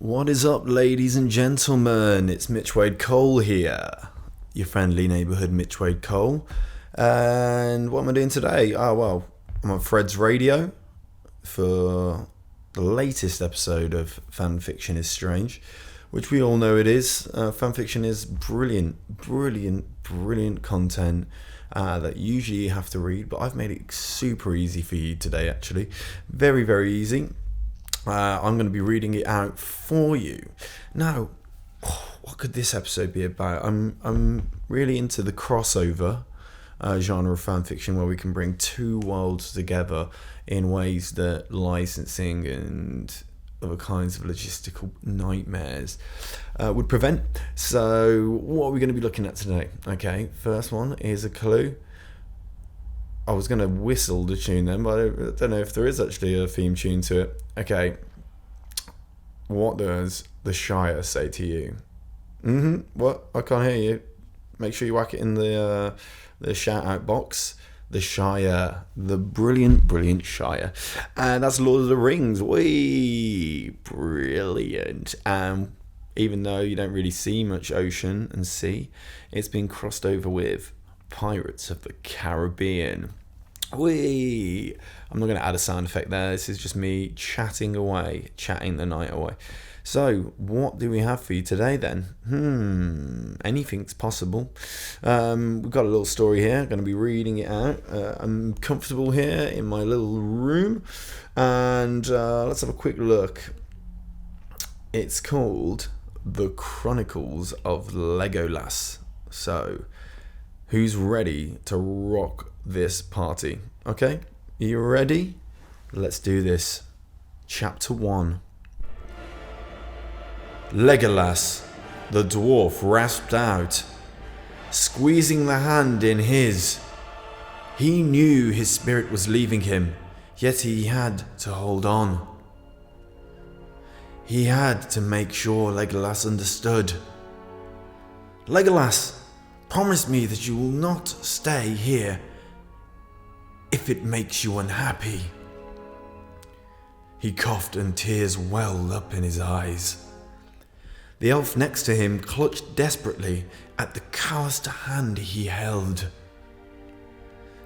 What is up, ladies and gentlemen? It's Mitch Wade Cole here, your friendly neighbourhood Mitch Wade Cole. And what am I doing today? I'm on Fred's radio for the latest episode of Fanfiction is Strange, which we all know it is. Fanfiction is brilliant content that usually you have to read, but I've made it super easy for you today, actually. Very, very easy. I'm going to be reading it out for you. Now, what could this episode be about? I'm really into the crossover genre of fanfiction, where we can bring two worlds together in ways that licensing and other kinds of logistical nightmares would prevent. So, what are we going to be looking at today? Okay, first one is a clue. I was going to whistle the tune then, but I don't know if there is actually a theme tune to it. Okay. What does the Shire say to you? What? I can't hear you. Make sure you whack it in the shout out box. The Shire. The brilliant Shire. And that's Lord of the Rings. Whee! Brilliant. Even though you don't really see much ocean and sea, it's been crossed over with Pirates of the Caribbean. Whee! I'm not going to add a sound effect there. This is just me chatting the night away. So, what do we have for you today then? Anything's possible. We've got a little story here. I'm going to be reading it out. I'm comfortable here in my little room. And let's have a quick look. It's called The Chronicles of Legolas. So, who's ready to rock this party? Okay, you ready? Let's do this. Chapter 1. Legolas, the dwarf, rasped out, squeezing the hand in his. He knew his spirit was leaving him, yet he had to hold on. He had to make sure Legolas understood. Legolas, promise me that you will not stay here if it makes you unhappy. He coughed and tears welled up in his eyes. The elf next to him clutched desperately at the calloused hand he held.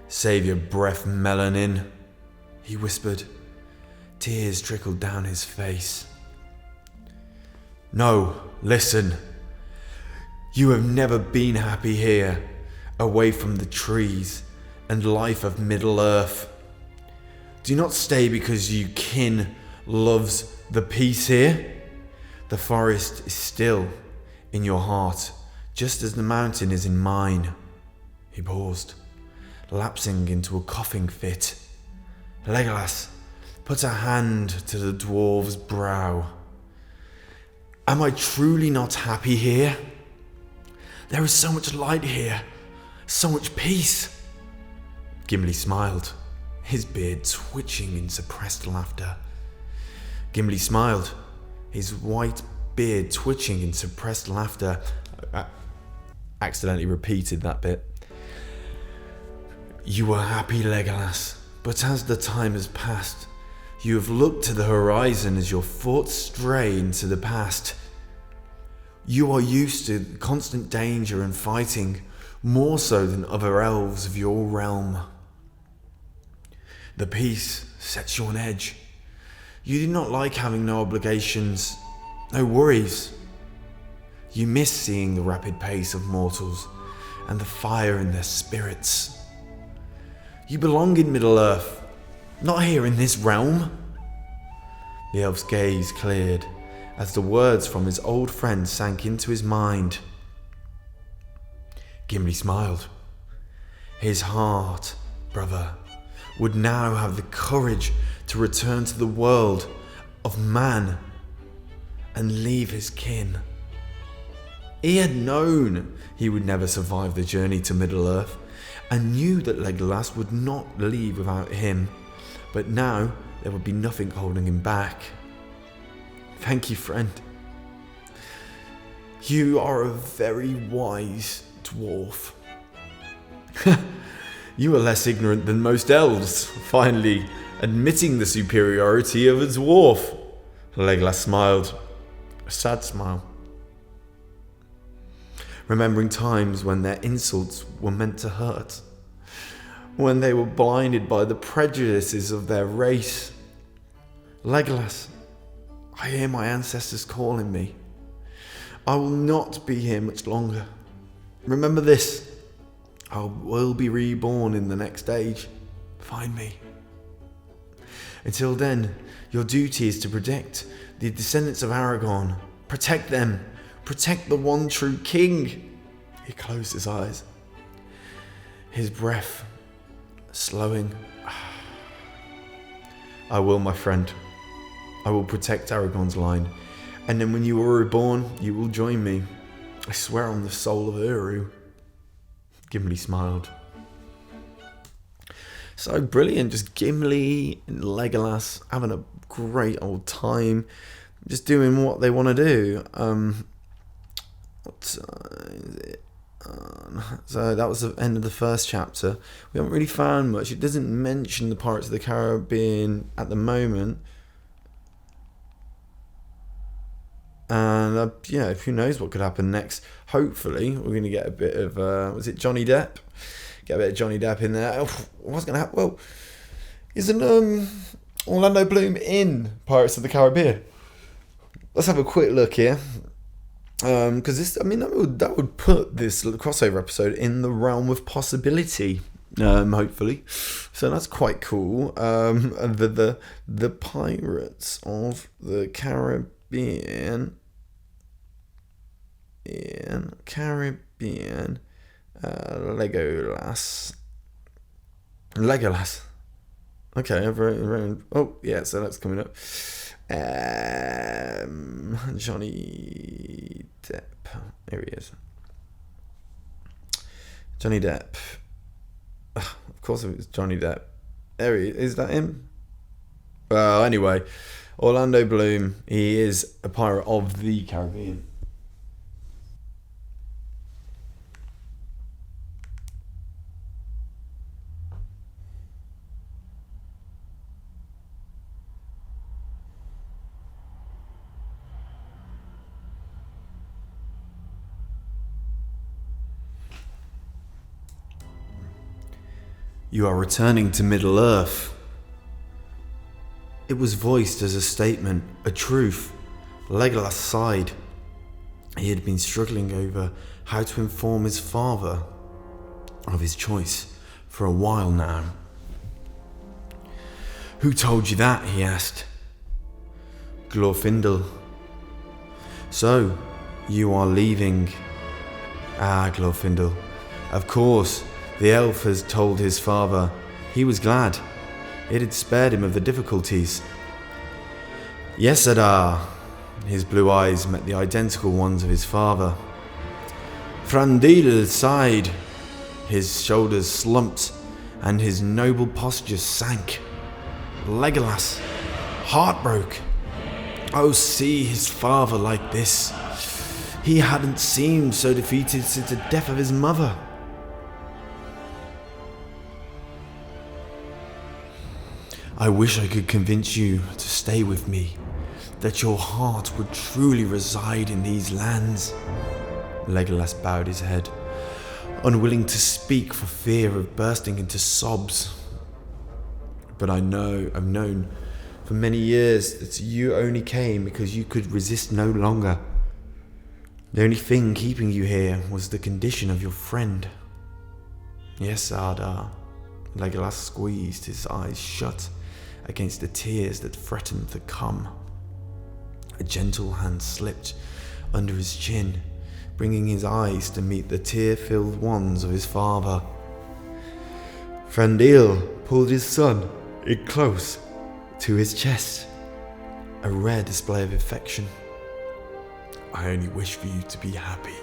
Save your breath, Melanin, he whispered. Tears trickled down his face. No, listen. You have never been happy here, away from the trees and life of Middle-earth. Do not stay because your kin loves the peace here. The forest is still in your heart, just as the mountain is in mine. He paused, lapsing into a coughing fit. Legolas put a hand to the dwarf's brow. Am I truly not happy here? There is so much light here, so much peace. Gimli smiled, his beard twitching in suppressed laughter. Gimli smiled, his white beard twitching in suppressed laughter. I accidentally repeated that bit. You were happy, Legolas, but as the time has passed, you have looked to the horizon as your thoughts stray into the past. You are used to constant danger and fighting, more so than other elves of your realm. The peace sets you on edge. You do not like having no obligations, no worries. You miss seeing the rapid pace of mortals and the fire in their spirits. You belong in Middle-earth, not here in this realm. The elf's gaze cleared as the words from his old friend sank into his mind. Gimli smiled. His heart, brother, would now have the courage to return to the world of man and leave his kin. He had known he would never survive the journey to Middle-earth and knew that Legolas would not leave without him, but now there would be nothing holding him back. Thank you, friend. You are a very wise dwarf. You are less ignorant than most elves, finally admitting the superiority of a dwarf. Legolas smiled. a sad smile. Remembering times when their insults were meant to hurt, when they were blinded by the prejudices of their race. Legolas, I hear my ancestors calling me. I will not be here much longer. Remember this, I will be reborn in the next age. Find me. Until then, your duty is to protect the descendants of Aragorn. Protect them. Protect the one true king. He closed his eyes, his breath slowing. I will, my friend. I will protect Aragorn's line. And then when you are reborn, you will join me. I swear on the soul of Uru. Gimli smiled. So brilliant. Just Gimli and Legolas having a great old time. Just doing what they want to do. What time is it? So that was the end of the first chapter. We haven't really found much. It doesn't mention the Pirates of the Caribbean at the moment. And who knows what could happen next. Hopefully we're going to get a bit of was it Johnny Depp? Get a bit of Johnny Depp in there. What's going to happen? Well, isn't Orlando Bloom in Pirates of the Caribbean? Let's have a quick look here. Because that would put this crossover episode in the realm of possibility, hopefully. So that's quite cool. The Pirates of the Caribbean, Legolas. Okay, oh yeah, so that's coming up. Johnny Depp. Here he is. Johnny Depp. Of course it was Johnny Depp. There he is. Is that him? Well, anyway, Orlando Bloom. He is a pirate of the Caribbean. You are returning to Middle-earth. It was voiced as a statement, a truth. Legolas sighed. He had been struggling over how to inform his father of his choice for a while now. Who told you that? He asked. Glorfindel. So, you are leaving? Ah, Glorfindel. Of course. The elf has told his father. He was glad. It had spared him of the difficulties. Yes, Adar. His blue eyes met the identical ones of his father. Thranduil sighed. His shoulders slumped, and his noble posture sank. Legolas, heartbroken. Oh, see his father like this. He hadn't seemed so defeated since the death of his mother. I wish I could convince you to stay with me, that your heart would truly reside in these lands. Legolas bowed his head, unwilling to speak for fear of bursting into sobs. But I've known for many years that you only came because you could resist no longer. The only thing keeping you here was the condition of your friend. Yes, Adar. Legolas squeezed his eyes shut against the tears that threatened to come. A gentle hand slipped under his chin, bringing his eyes to meet the tear-filled ones of his father. Thranduil pulled his son in close to his chest, a rare display of affection. I only wish for you to be happy.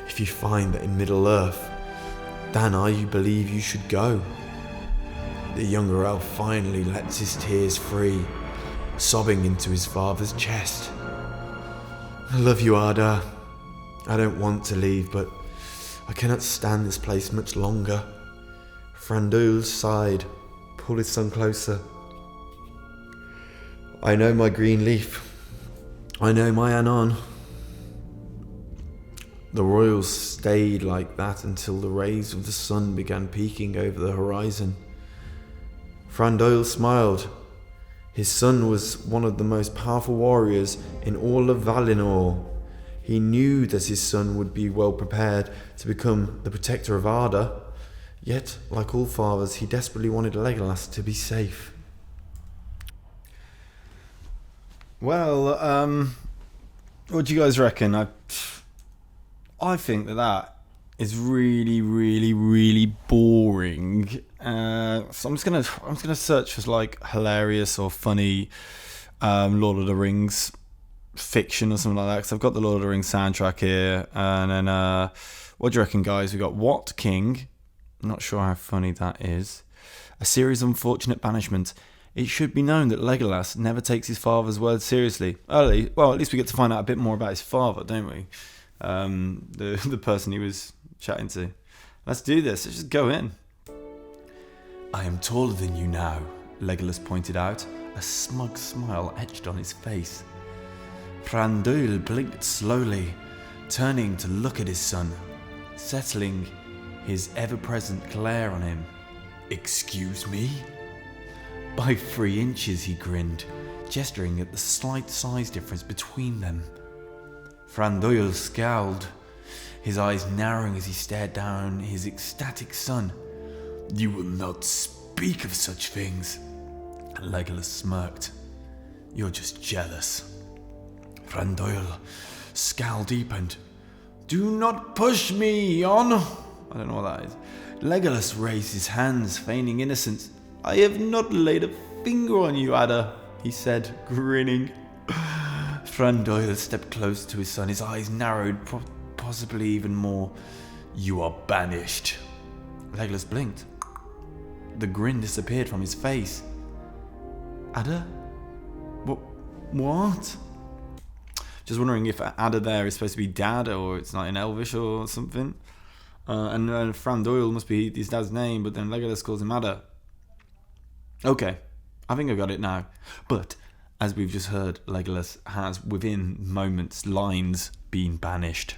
If you find that in Middle-earth, then you believe you should go. The younger elf finally lets his tears free, sobbing into his father's chest. I love you, Adar. I don't want to leave, but I cannot stand this place much longer. Thranduil sighed, pulled his son closer. I know, my green leaf. I know my Anon. The royals stayed like that until the rays of the sun began peeking over the horizon. Thranduil smiled. His son was one of the most powerful warriors in all of Valinor. He knew that his son would be well prepared to become the protector of Arda. Yet, like all fathers, he desperately wanted Legolas to be safe. Well, what do you guys reckon? I think that is really, really, really boring. So I'm just gonna search for like hilarious or funny Lord of the Rings fiction or something like that. Because I've got the Lord of the Rings soundtrack here, and then what do you reckon, guys? We got What King? Not sure how funny that is. A series of unfortunate banishments. It should be known that Legolas never takes his father's words seriously. Well, at least we get to find out a bit more about his father, don't we? The person he was chatting to. Let's do this. Let's just go in. I am taller than you now, Legolas pointed out, a smug smile etched on his face. Thranduil blinked slowly, turning to look at his son, settling his ever-present glare on him. Excuse me? By 3 inches, he grinned, gesturing at the slight size difference between them. Thranduil scowled, his eyes narrowing as he stared down his ecstatic son. You will not speak of such things. Legolas smirked. You're just jealous. Thranduil scowl deepened. Do not push me, Jon. I don't know what that is. Legolas raised his hands, feigning innocence. I have not laid a finger on you, Ada, he said, grinning. Thranduil stepped close to his son, his eyes narrowed, possibly even more. You are banished. Legolas blinked. The grin disappeared from his face. Ada? What? Just wondering if Ada there is supposed to be dad, or it's not in Elvish or something. And Thranduil must be his dad's name, but then Legolas calls him Ada. Okay, I think I got it now. But, as we've just heard, Legolas has, within moments, lines, been banished.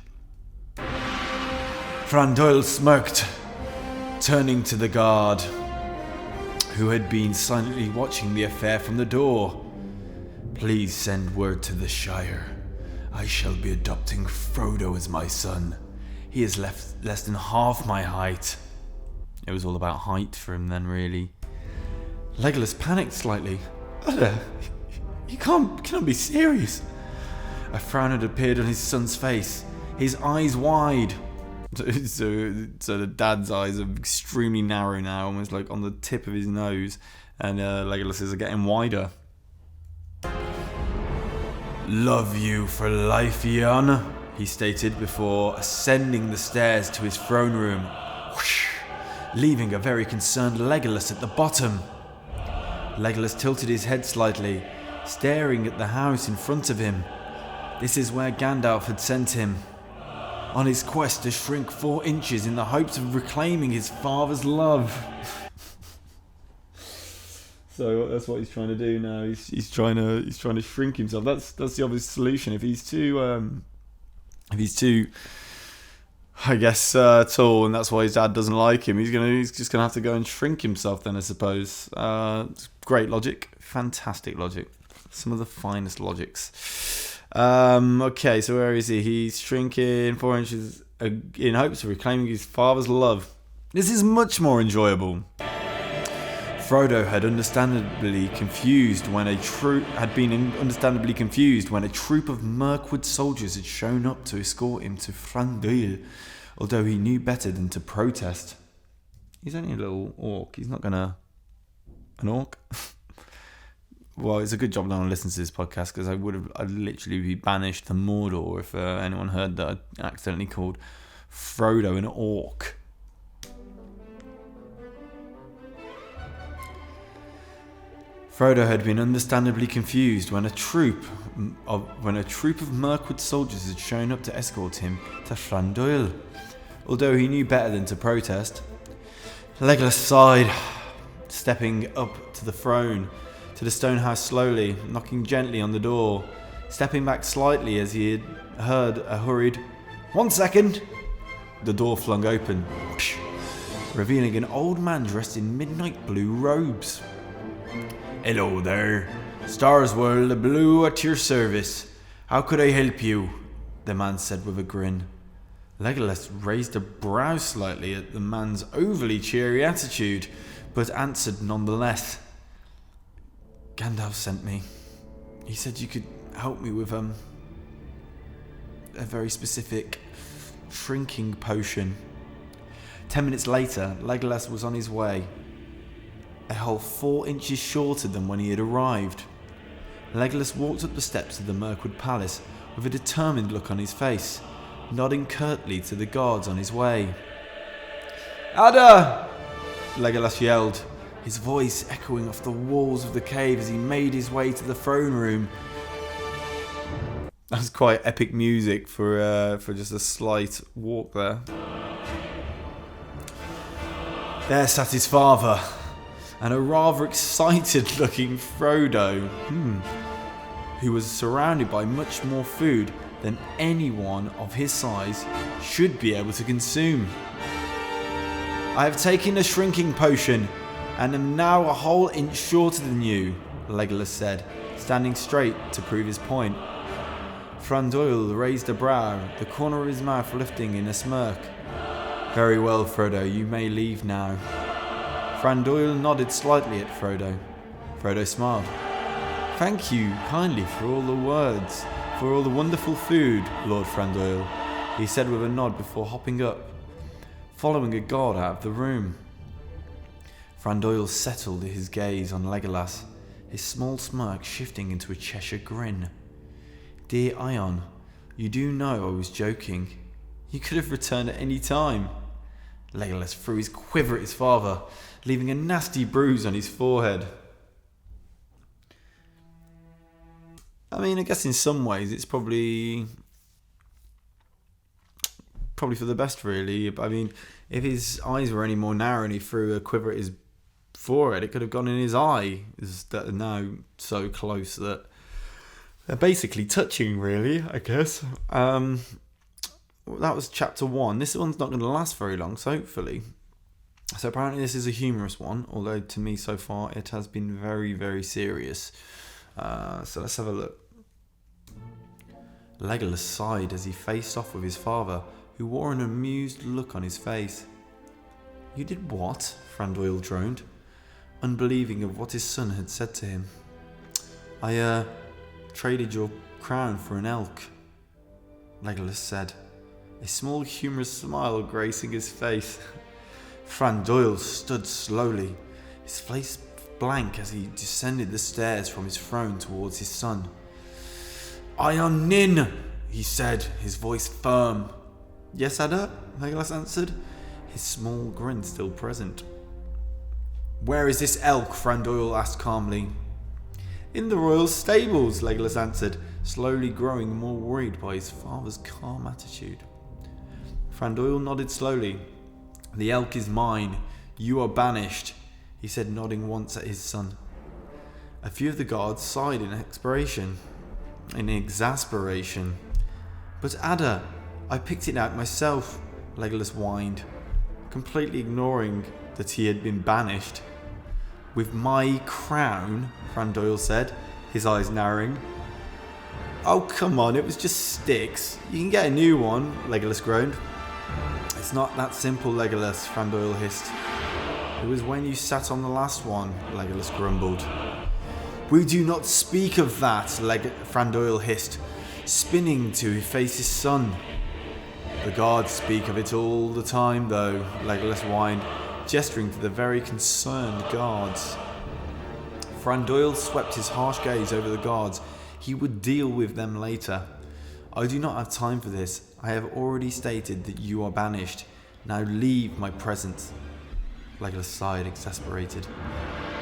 Thranduil smirked, turning to the guard, who had been silently watching the affair from the door. Please send word to the Shire. I shall be adopting Frodo as my son. He is less than half my height. It was all about height for him then, really. Legolas panicked slightly. You cannot be serious. A frown had appeared on his son's face, his eyes wide. So the dad's eyes are extremely narrow now, almost like on the tip of his nose, and Legolas's are getting wider. Love you for life, Jon, he stated before ascending the stairs to his throne room, leaving a very concerned Legolas at the bottom. Legolas tilted his head slightly, staring at the house in front of him. This is where Gandalf had sent him, on his quest to shrink 4 inches in the hopes of reclaiming his father's love. So that's what he's trying to do now. He's trying to shrink himself. That's the obvious solution. If he's too I guess tall, and that's why his dad doesn't like him, he's just gonna have to go and shrink himself then, I suppose. It's great logic, fantastic logic, some of the finest logics. Okay, so where is he? He's shrinking 4 inches in hopes of reclaiming his father's love. This is much more enjoyable. Frodo had been understandably confused when a troop of Mirkwood soldiers had shown up to escort him to Thranduil, although he knew better than to protest. He's only a little orc. He's not gonna... An orc? Well, it's a good job no one listens to this podcast, because I'd literally be banished to Mordor if anyone heard that I accidentally called Frodo an orc. Frodo had been understandably confused when a troop of Mirkwood soldiers had shown up to escort him to Thranduil, although he knew better than to protest. Legolas sighed, stepping up to the throne, to the stone house slowly, knocking gently on the door. stepping back slightly as he had heard a hurried, "1 second!" The door flung open, revealing an old man dressed in midnight blue robes. "Hello there. Stars World of Blue at your service. How could I help you?" the man said with a grin. Legolas raised a brow slightly at the man's overly cheery attitude, but answered nonetheless. "Gandalf sent me. He said you could help me with a very specific shrinking potion." 10 minutes later, Legolas was on his way, a whole 4 inches shorter than when he had arrived. Legolas walked up the steps of the Mirkwood Palace with a determined look on his face, nodding curtly to the guards on his way. "Ada!" Legolas yelled, his voice echoing off the walls of the cave as he made his way to the throne room. That was quite epic music for just a slight walk there. There sat his father, and a rather excited-looking Frodo, who was surrounded by much more food than anyone of his size should be able to consume. "I have taken a shrinking potion, and am now a whole inch shorter than you," Legolas said, standing straight to prove his point. Thranduil raised a brow, the corner of his mouth lifting in a smirk. "Very well, Frodo, you may leave now." Thranduil nodded slightly at Frodo. Frodo smiled. "Thank you kindly for all the words, for all the wonderful food, Lord Thranduil," he said with a nod before hopping up, following a guard out of the room. Thranduil settled his gaze on Legolas, his small smirk shifting into a Cheshire grin. "Dear Ion, you do know I was joking. You could have returned at any time." Legolas threw his quiver at his father, leaving a nasty bruise on his forehead. I mean, I guess in some ways it's probably for the best, really. I mean, if his eyes were any more narrow and he threw a quiver at his forehead, it could have gone in his eye. That are now so close that they're basically touching, really, I guess. That was chapter 1. This one's not going to last very long, so hopefully. So apparently this is a humorous one, although to me so far it has been very, very serious. So let's have a look. Legolas sighed as he faced off with his father, who wore an amused look on his face. "You did what?" Thranduil droned, unbelieving of what his son had said to him. I traded your crown for an elk," Legolas said, a small humorous smile gracing his face. Thranduil stood slowly, his face blank as he descended the stairs from his throne towards his son. "Ion Nin," he said, his voice firm. "Yes, Ada?" Legolas answered, his small grin still present. "Where is this elk?" Thranduil asked calmly. "In the royal stables," Legolas answered, slowly growing more worried by his father's calm attitude. Thranduil nodded slowly. "The elk is mine. You are banished," he said, nodding once at his son. A few of the guards sighed in exasperation. "But Ada, I picked it out myself," Legolas whined, completely ignoring that he had been banished. "With my crown?" Thranduil said, his eyes narrowing. "Oh, come on, it was just sticks. You can get a new one," Legolas groaned. "It's not that simple, Legolas," Thranduil hissed. "It was when you sat on the last one," Legolas grumbled. "We do not speak of that," Thranduil hissed, spinning to face his son. "The guards speak of it all the time, though," Legolas whined, gesturing to the very concerned guards. Thranduil swept his harsh gaze over the guards. He would deal with them later. "I do not have time for this. I have already stated that you are banished. Now leave my presence." Legolas sighed, exasperated.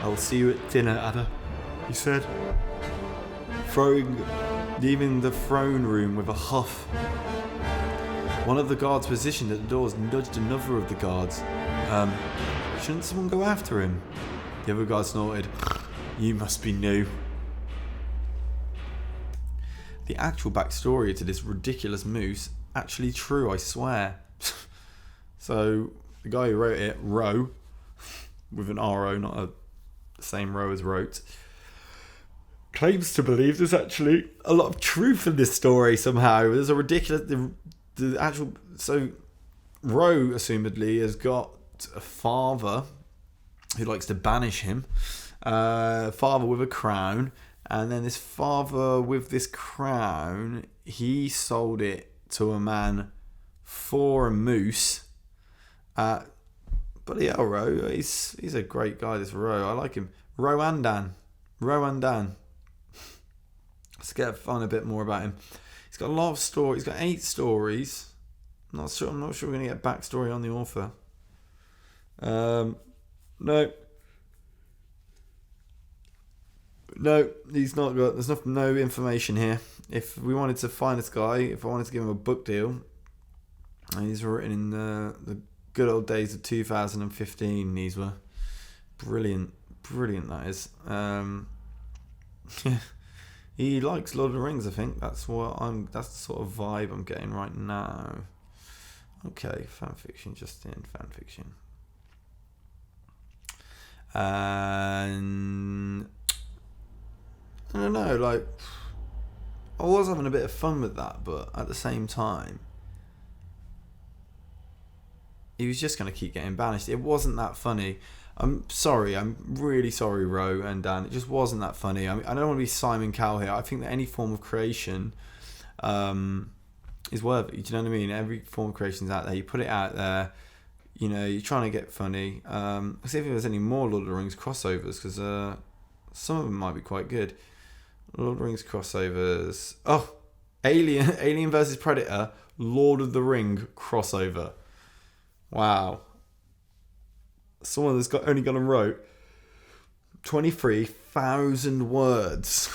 "I will see you at dinner, Ada," he said, leaving the throne room with a huff. One of the guards positioned at the doors nudged another of the guards. Shouldn't someone go after him?" The other guard snorted. "You must be new." the actual backstory to this ridiculous moose actually true, I swear. So the guy who wrote it, Roe, with an R-O, not the same row as wrote, claims to believe there's actually a lot of truth in this story somehow. There's a ridiculous... So Roe, assumedly, has got a father who likes to banish him. Father with a crown. And then this father with this crown, he sold it to a man for a moose. But yeah, Roe, he's a great guy, this Roe. I like him. Roandan. Let's find a bit more about him. He's got a lot of stories. He's got 8 stories. I'm not sure we're going to get backstory on the author. No, he's not got. There's no information here. If we wanted to find this guy, if I wanted to give him a book deal, he's written in the good old days of 2015. These were brilliant. That is. He likes Lord of the Rings. I think that's the sort of vibe I'm getting right now. Okay, fanfiction, just in fanfiction. And I don't know, like, I was having a bit of fun with that, but at the same time, he was just going to keep getting banished. It wasn't that funny. I'm really sorry, Ro and Dan. It just wasn't that funny. I mean, I don't want to be Simon Cowell here. I think that any form of creation is worth it. Do you know what I mean? Every form of creation is out there. You put it out there. You know, you're trying to get funny. Let's see if there's any more Lord of the Rings crossovers, because some of them might be quite good. Lord of the Rings crossovers. Oh, Alien versus Predator, Lord of the Ring crossover. Wow. Someone that's only gone and wrote 23,000 words.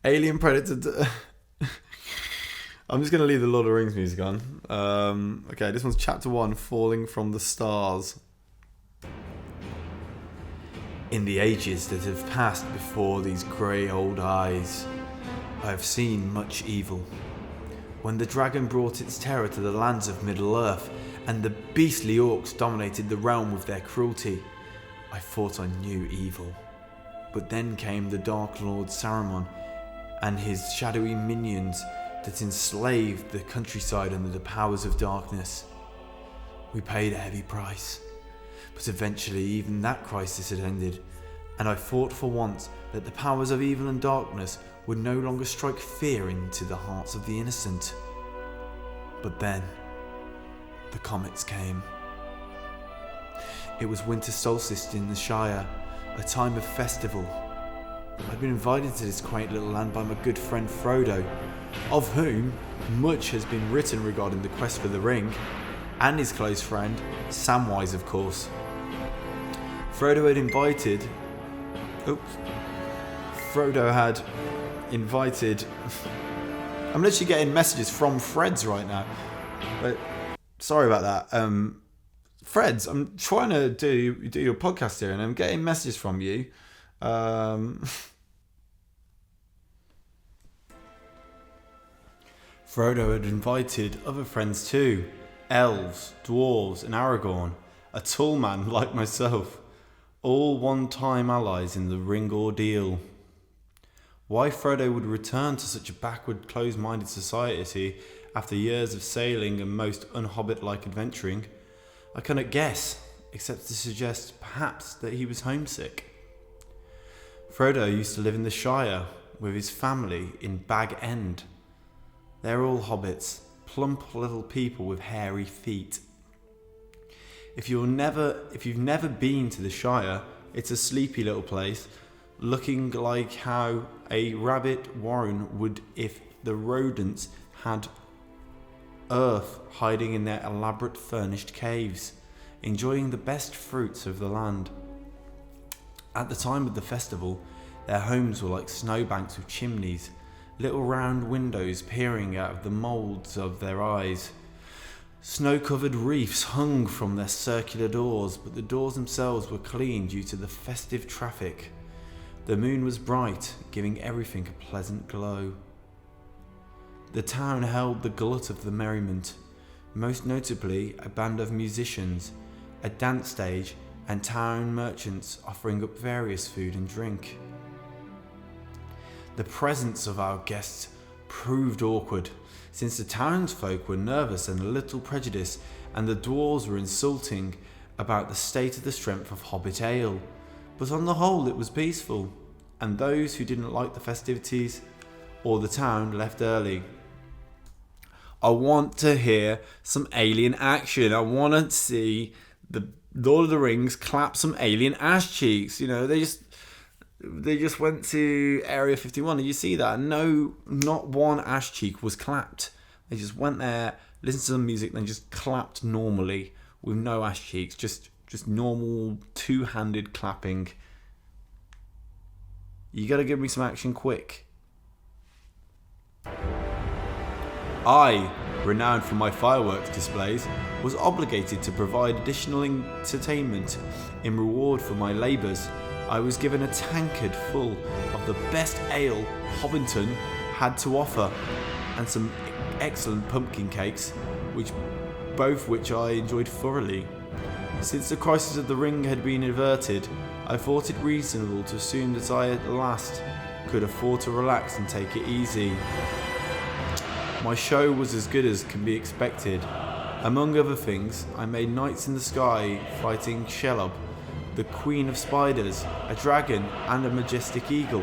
Alien Predator. I'm just going to leave the Lord of the Rings music on. Okay, this one's chapter 1, Falling from the Stars. In the ages that have passed before these grey old eyes, I have seen much evil. When the dragon brought its terror to the lands of Middle-earth, and the beastly orcs dominated the realm with their cruelty, I thought I knew evil. But then came the Dark Lord Saruman and his shadowy minions that enslaved the countryside under the powers of darkness. We paid a heavy price, but eventually even that crisis had ended, and I thought for once that the powers of evil and darkness would no longer strike fear into the hearts of the innocent. But then, the comets came. It was winter solstice in the Shire, a time of festival. I'd been invited to this quaint little land by my good friend Frodo, of whom much has been written regarding the quest for the ring, and his close friend, Samwise, of course. Frodo had invited... I'm literally getting messages from Freds right now. But sorry about that. Freds, I'm trying to do your podcast here, and I'm getting messages from you. Frodo had invited other friends too. Elves, dwarves, and Aragorn. A tall man like myself. All one-time allies in the ring ordeal. Why Frodo would return to such a backward, closed-minded society after years of sailing and most un-hobbit-like adventuring, I cannot guess, except to suggest perhaps that he was homesick. Frodo used to live in the Shire with his family in Bag End. They're all hobbits, plump little people with hairy feet. If you've never been to the Shire, it's a sleepy little place, looking like how a rabbit warren would if the rodents had earth hiding in their elaborate furnished caves, enjoying the best fruits of the land. At the time of the festival, their homes were like snowbanks with chimneys, little round windows peering out of the moulds of their eyes. Snow-covered reefs hung from their circular doors, but the doors themselves were clean due to the festive traffic. The moon was bright, giving everything a pleasant glow. The town held the glut of the merriment, most notably a band of musicians, a dance stage, and town merchants offering up various food and drink. The presence of our guests proved awkward, since the townsfolk were nervous and a little prejudiced, and the dwarves were insulting about the state of the strength of Hobbit ale. But on the whole it was peaceful, and those who didn't like the festivities or the town left early. I want to hear some alien action. I want to see the Lord of the Rings clap some alien ass cheeks. You know, they just went to Area 51 and you see that. No, not one ass cheek was clapped. They just went there, listened to some music, then just clapped normally with no ass cheeks. Just normal two-handed clapping. You gotta give me some action quick. I, renowned for my fireworks displays, was obligated to provide additional entertainment. In reward for my labours, I was given a tankard full of the best ale Hobbiton had to offer, and some excellent pumpkin cakes, which I enjoyed thoroughly. Since the crisis of the ring had been averted, I thought it reasonable to assume that I at last could afford to relax and take it easy. My show was as good as can be expected. Among other things, I made Knights in the Sky fighting Shelob, the Queen of Spiders, a dragon, and a majestic eagle.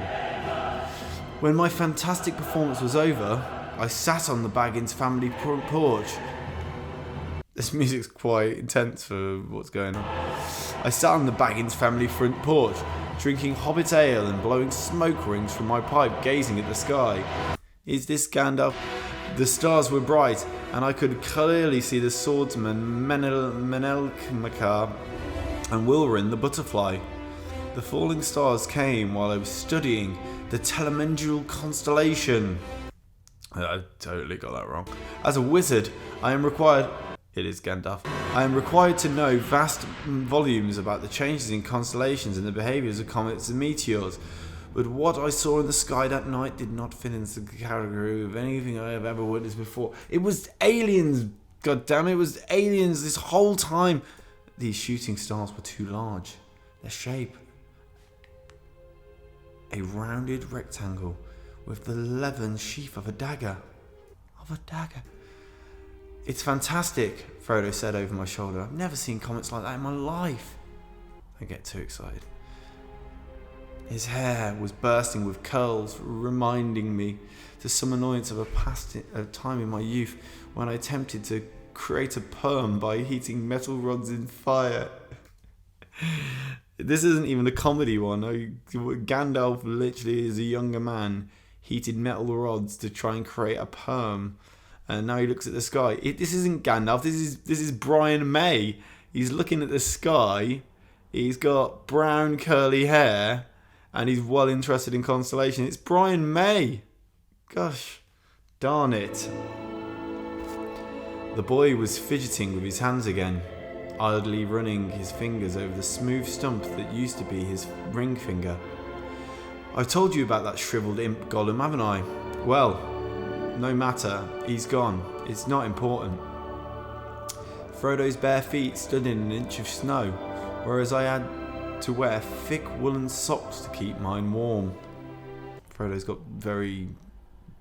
When my fantastic performance was over, I sat on the Baggins family porch. This music's quite intense for what's going on. I sat on the Baggins family front porch, drinking Hobbit ale and blowing smoke rings from my pipe, gazing at the sky. Is this Gandalf? The stars were bright, and I could clearly see the swordsman Menelmakar and Wilrin the butterfly. The falling stars came while I was studying the Telemendrial constellation. I totally got that wrong. As a wizard, I am required... It is Gandalf. I am required to know vast volumes about the changes in constellations and the behaviours of comets and meteors. But what I saw in the sky that night did not fit into the category of anything I have ever witnessed before. It was aliens! God damn it, it was aliens this whole time! These shooting stars were too large. Their shape, a rounded rectangle with the leathern sheath of a dagger. It's fantastic, Frodo said over my shoulder. I've never seen comets like that in my life. I get too excited. His hair was bursting with curls, reminding me to some annoyance of a time in my youth when I attempted to create a poem by heating metal rods in fire. This isn't even a comedy one. Gandalf literally is a younger man, heated metal rods to try and create a poem, and now he looks at the sky. This isn't Gandalf. This is Brian May. He's looking at the sky. He's got brown curly hair. And he's well interested in constellation. It's Brian May. Gosh, darn it. The boy was fidgeting with his hands again, idly running his fingers over the smooth stump that used to be his ring finger. I've told you about that shriveled imp Gollum, haven't I? Well, no matter. He's gone. It's not important. Frodo's bare feet stood in an inch of snow, whereas I had to wear thick woolen socks to keep mine warm. Frodo's got very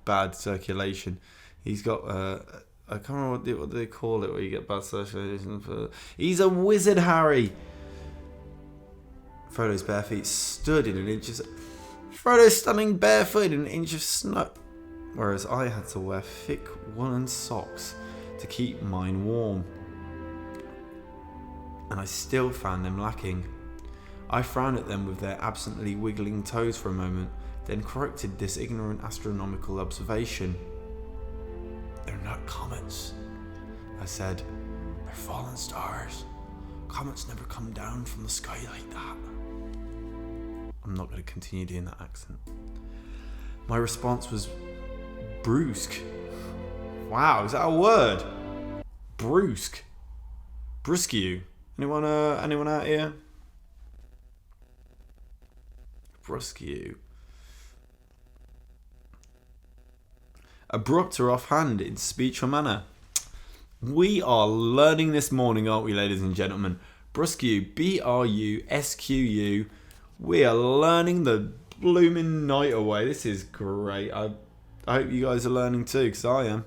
bad circulation. He's got I can't remember what they call it where you get bad circulation for. He's a wizard, Harry. Frodo's bare feet stood in an inch of... Frodo's standing barefoot in an inch of snow, whereas I had to wear thick woolen socks to keep mine warm. And I still found them lacking. I frowned at them with their absently wiggling toes for a moment, then corrected this ignorant astronomical observation. They're not comets, I said. They're fallen stars. Comets never come down from the sky like that. I'm not going to continue doing that accent. My response was brusque. Wow, is that a word? Brusque. Brusque. Anyone out here? brusque you. Abrupt or offhand in speech or manner. We are learning this morning, aren't we, ladies and gentlemen? Brusque you, B-R-U-S-Q-U. We are learning the blooming night away. This is great. I hope you guys are learning too, because I am.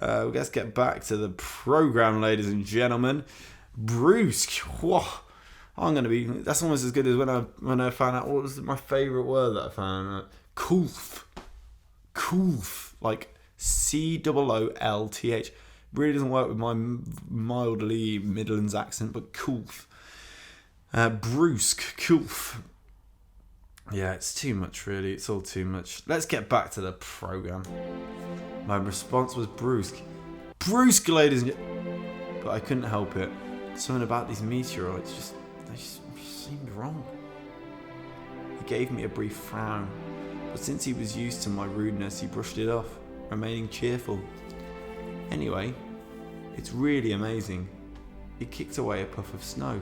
Let's get back to the program, ladies and gentlemen. Brusque. Whoa. That's almost as good as when I found out what was my favourite word that I found. Coolth. Coolth. Like C-O-O-L-T-H. Really doesn't work with my mildly Midlands accent, but coolth. Brusque. Coolth. Yeah, it's too much, really. It's all too much. Let's get back to the program. My response was brusque. Brusque, ladies and gentlemen. But I couldn't help it. Something about these meteorites they just seemed wrong. He gave me a brief frown, but since he was used to my rudeness, he brushed it off, remaining cheerful. Anyway, it's really amazing. He kicked away a puff of snow.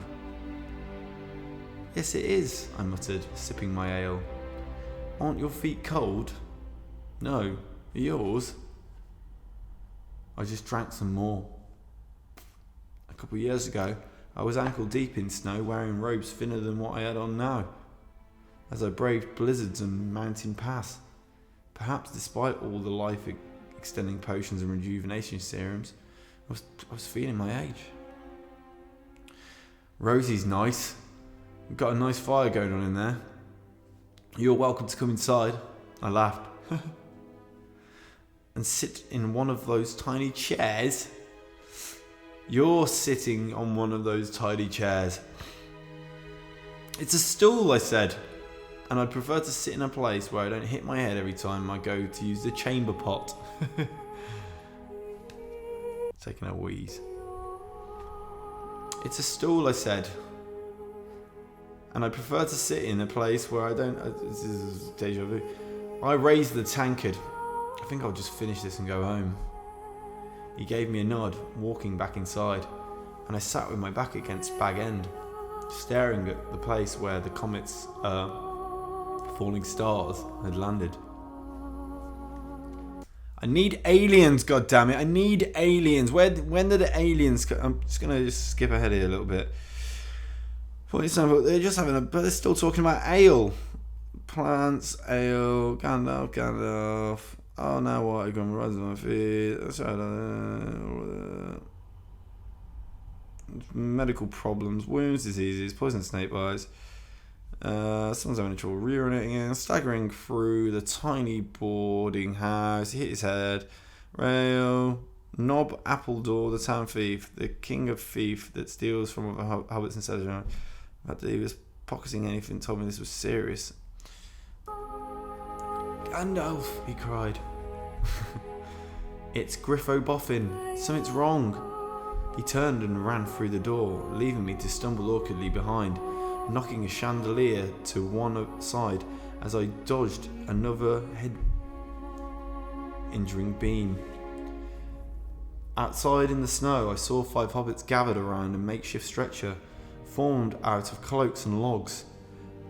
Yes, it is, I muttered, sipping my ale. Aren't your feet cold? No. Are yours? I just drank some more. A couple of years ago, I was ankle deep in snow, wearing robes thinner than what I had on now, as I braved blizzards and mountain pass. Perhaps despite all the life-extending potions and rejuvenation serums, I was feeling my age. Rosie's nice. We've got a nice fire going on in there. You're welcome to come inside. I laughed. And sit in one of those tiny chairs. You're sitting on one of those tiny chairs. It's a stool, I said. And I'd prefer to sit in a place where I don't hit my head every time I go to use the chamber pot. Taking a wheeze. It's a stool, I said. And I prefer to sit in a place where I don't... this is deja vu. I raised the tankard. I think I'll just finish this and go home. He gave me a nod, walking back inside, and I sat with my back against Bag End, staring at the place where the comets, falling stars, had landed. I need aliens, goddammit! I need aliens! When did the aliens come? I'm just going to skip ahead here a little bit. For example, but they're still talking about ale. Plants, ale, Gandalf. Oh, now what? I'm going to rise on my feet. That's right. Medical problems, wounds, diseases, poison snake bites. Someone's having trouble reuniting again. Staggering through the tiny boarding house. He hit his head. Rail. Knob Appledore, the town thief. The king of thief that steals from other hobbits instead of... That he was pocketing anything told me this was serious. Gandalf, he cried. It's Griffo Boffin. Something's wrong. He turned and ran through the door, leaving me to stumble awkwardly behind, knocking a chandelier to one side as I dodged another head-injuring beam. Outside in the snow, I saw 5 hobbits gathered around a makeshift stretcher, formed out of cloaks and logs.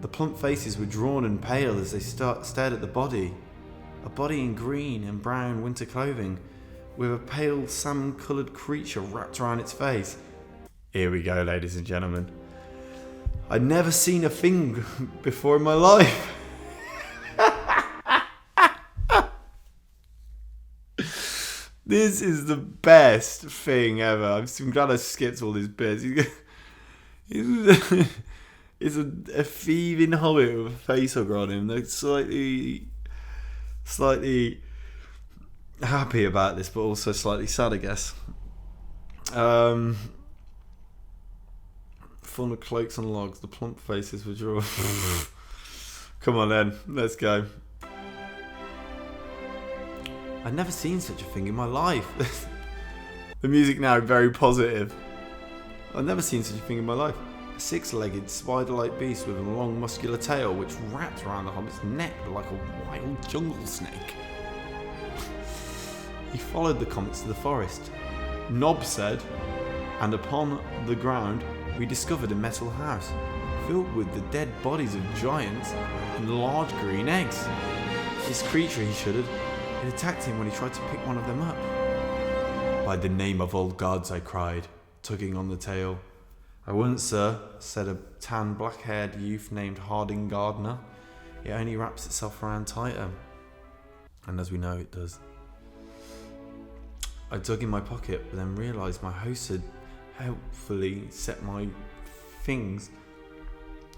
The plump faces were drawn and pale as they stared at the body. A body in green and brown winter clothing, with a pale salmon-coloured creature wrapped around its face. Here we go, ladies and gentlemen. I'd never seen a thing before in my life. This is the best thing ever. I'm glad I skipped all these bits. It's a thieving hobbit with a face hugger on him. They're slightly happy about this, but also slightly sad, I guess. Full of cloaks and logs. The plump faces were drawn. Come on then, let's go. I'd never seen such a thing in my life. The music now very positive. I've never seen such a thing in my life. A 6-legged, spider-like beast with a long, muscular tail which wrapped around the hobbit's neck like a wild jungle snake. He followed the comets to the forest. Nob said, and upon the ground we discovered a metal house, filled with the dead bodies of giants and large green eggs. This creature, he shuddered. It attacked him when he tried to pick one of them up. By the name of all gods, I cried, tugging on the tail. I won't, sir, said a tan, black-haired youth named Harding Gardner. It only wraps itself around tighter. And as we know, it does. I dug in my pocket, but then realised my host had helpfully set my things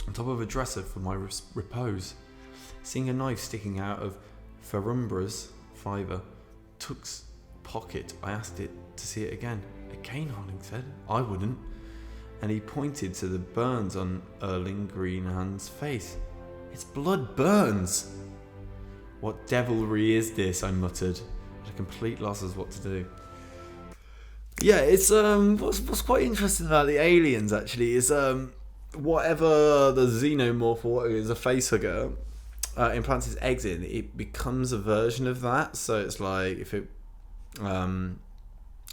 on top of a dresser for my repose. Seeing a knife sticking out of Ferumbra's fibre, Tuck's pocket, I asked it to see it again. Again, Harding said. I wouldn't. And he pointed to the burns on Erling Greenhand's face. Its blood burns! What devilry is this? I muttered, at a complete loss as what to do. Yeah, it's what's quite interesting about the aliens actually is whatever the xenomorph or what it is, a facehugger, implants its eggs in, it becomes a version of that. So it's like if it a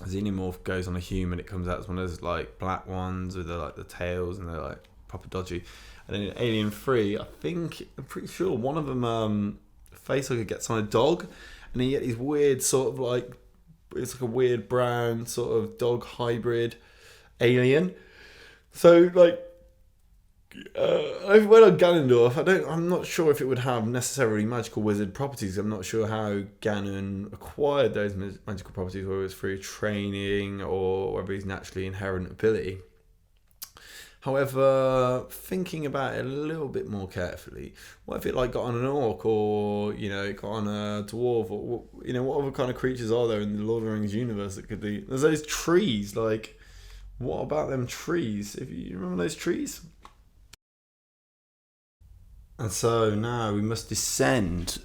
xenomorph goes on a human, it comes out as one of those like black ones with the tails and they're like proper dodgy. And then in Alien 3, I'm pretty sure one of them facehugger gets on a dog, and you get these weird sort of like, it's like a weird brown sort of dog hybrid alien. So like I went on Ganondorf. I'm not sure if it would have necessarily magical wizard properties. I'm not sure how Ganon acquired those magical properties, whether it was through training or whether it's naturally inherent ability. However, thinking about it a little bit more carefully, what if it like got on an orc, or it got on a dwarf, or what other kind of creatures are there in the Lord of the Rings universe that could be? There's those trees. Like, what about them trees? If you remember those trees. And so now we must descend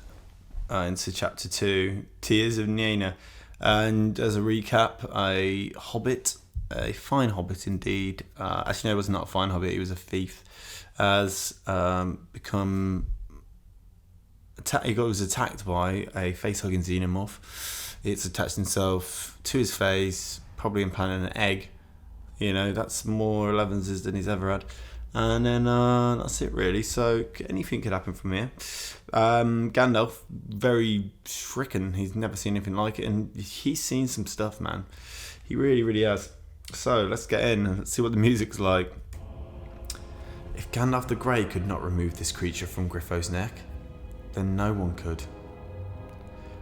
into chapter 2, Tears of Niena. And as a recap, a hobbit, a fine hobbit indeed. Actually, no, it was not a fine hobbit, he was a thief. Has become... He was attacked by a face-hugging xenomorph. It's attached itself to his face, probably implanted an egg. That's more 11s than he's ever had. And then that's it really. So anything could happen from here. Gandalf, very stricken. He's never seen anything like it, and he's seen some stuff, man. He really, really has. So let's get in and see what the music's like. If Gandalf the Grey could not remove this creature from Griffo's neck, then no one could.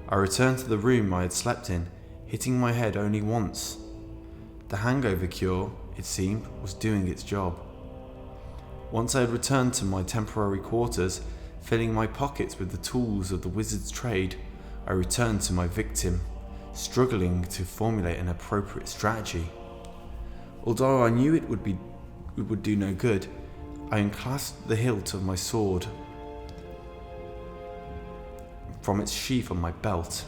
I returned to the room I had slept in, hitting my head only once. The hangover cure, it seemed, was doing its job. Once I had returned to my temporary quarters, filling my pockets with the tools of the wizard's trade, I returned to my victim, struggling to formulate an appropriate strategy. Although I knew it would do no good, I unclasped the hilt of my sword from its sheath on my belt.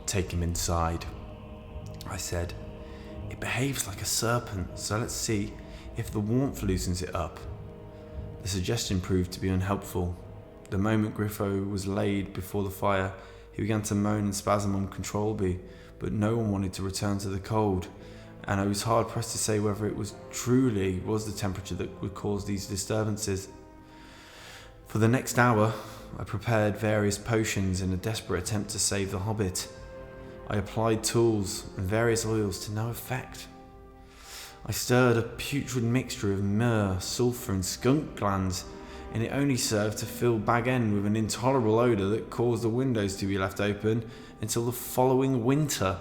Take him inside, I said. It behaves like a serpent, so let's see if the warmth loosens it up. The suggestion proved to be unhelpful. The moment Griffo was laid before the fire, he began to moan and spasm uncontrollably, but no one wanted to return to the cold, and I was hard pressed to say whether it was truly the temperature that would cause these disturbances. For the next hour, I prepared various potions in a desperate attempt to save the hobbit. I applied tools and various oils to no effect. I stirred a putrid mixture of myrrh, sulphur and skunk glands, and it only served to fill Bag End with an intolerable odour that caused the windows to be left open until the following winter.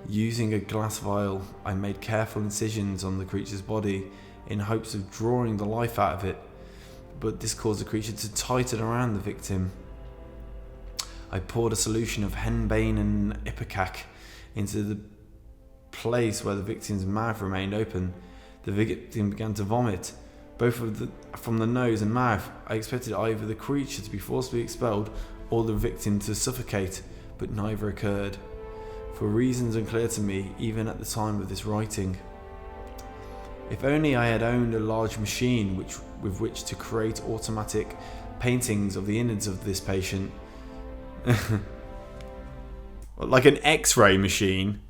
Using a glass vial, I made careful incisions on the creature's body in hopes of drawing the life out of it, but this caused the creature to tighten around the victim. I poured a solution of henbane and ipecac into the place where the victim's mouth remained open. The victim began to vomit, both from the nose and mouth. I expected either the creature to be forcibly expelled or the victim to suffocate, but neither occurred, for reasons unclear to me even at the time of this writing. If only I had owned a large machine with which to create automatic paintings of the innards of this patient. Like an X-ray machine.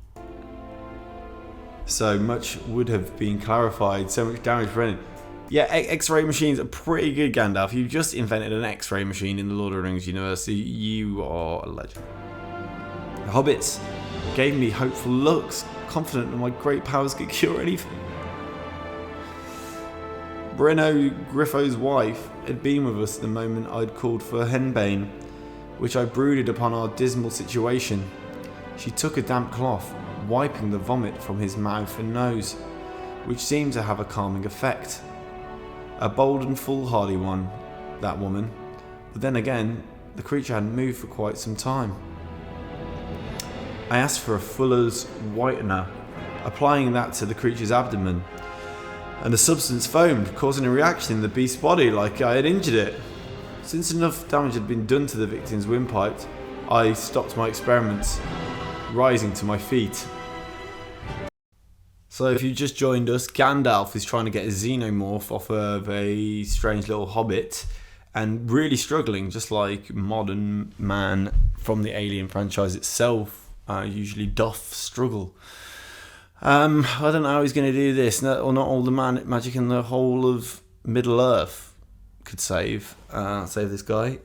So much would have been clarified, so much damage prevented. Yeah, X-ray machines are pretty good, Gandalf. You just invented an X-ray machine in the Lord of the Rings universe. You are a legend. The hobbits gave me hopeful looks, confident that my great powers could cure anything. Breno Griffo's wife had been with us the moment I'd called for henbane, which I brooded upon our dismal situation. She took a damp cloth, wiping the vomit from his mouth and nose, which seemed to have a calming effect. A bold and foolhardy one, that woman, but then again, the creature hadn't moved for quite some time. I asked for a fuller's whitener, applying that to the creature's abdomen, and the substance foamed, causing a reaction in the beast's body like I had injured it. Since enough damage had been done to the victim's windpipe, I stopped my experiments, rising to my feet. So if you just joined us, Gandalf is trying to get a xenomorph off of a strange little hobbit and really struggling, just like modern man from the Alien franchise itself usually doth struggle. I don't know how he's going to do this, or not all the magic in the whole of Middle-earth could save this guy.